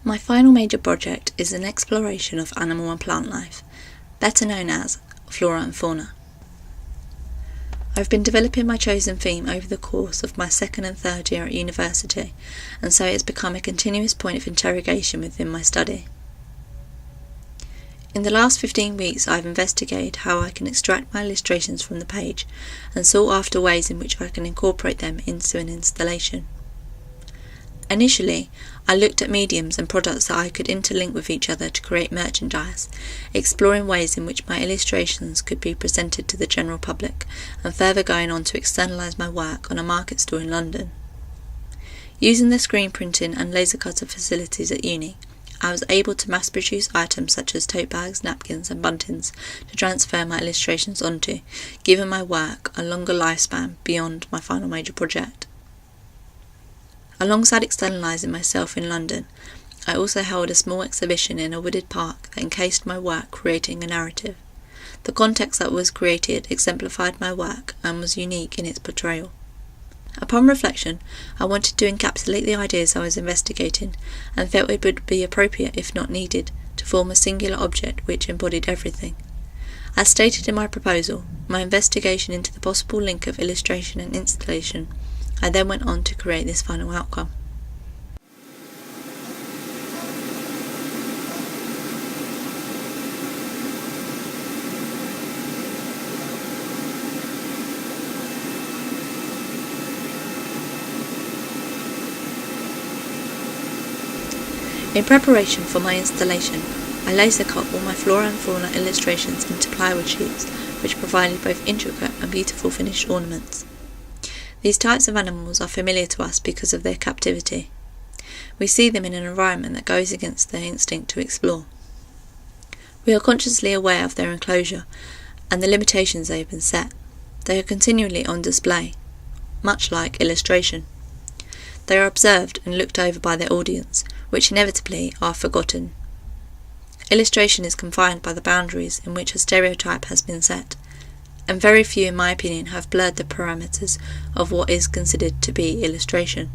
My final major project is an exploration of animal and plant life, better known as flora and fauna. I've been developing my chosen theme over the course of my second and third year at university, and so it has become a continuous point of interrogation within my study. In the last 15 weeks I have investigated how I can extract my illustrations from the page and sought after ways in which I can incorporate them into an installation. Initially, I looked at mediums and products that I could interlink with each other to create merchandise, exploring ways in which my illustrations could be presented to the general public, and further going on to externalise my work on a market stall in London. Using the screen printing and laser cutter facilities at uni, I was able to mass produce items such as tote bags, napkins and buntings to transfer my illustrations onto, giving my work a longer lifespan beyond my final major project. Alongside externalising myself in London, I also held a small exhibition in a wooded park that encased my work, creating a narrative. The context that was created exemplified my work and was unique in its portrayal. Upon reflection, I wanted to encapsulate the ideas I was investigating and felt it would be appropriate, if not needed, to form a singular object which embodied everything. As stated in my proposal, my investigation into the possible link of illustration and installation, I then went on to create this final outcome. In preparation for my installation, I laser cut all my flora and fauna illustrations into plywood sheets, which provided both intricate and beautiful finished ornaments. These types of animals are familiar to us because of their captivity. We see them in an environment that goes against their instinct to explore. We are consciously aware of their enclosure and the limitations they have been set. They are continually on display, much like illustration. They are observed and looked over by their audience, which inevitably are forgotten. Illustration is confined by the boundaries in which a stereotype has been set, and very few, in my opinion, have blurred the parameters of what is considered to be illustration.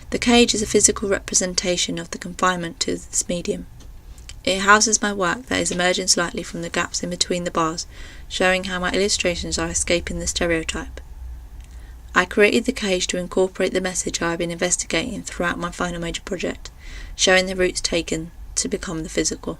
The cage is a physical representation of the confinement to this medium. It houses my work that is emerging slightly from the gaps in between the bars, showing how my illustrations are escaping the stereotype. I created the cage to incorporate the message I have been investigating throughout my final major project, showing the routes taken to become the physical.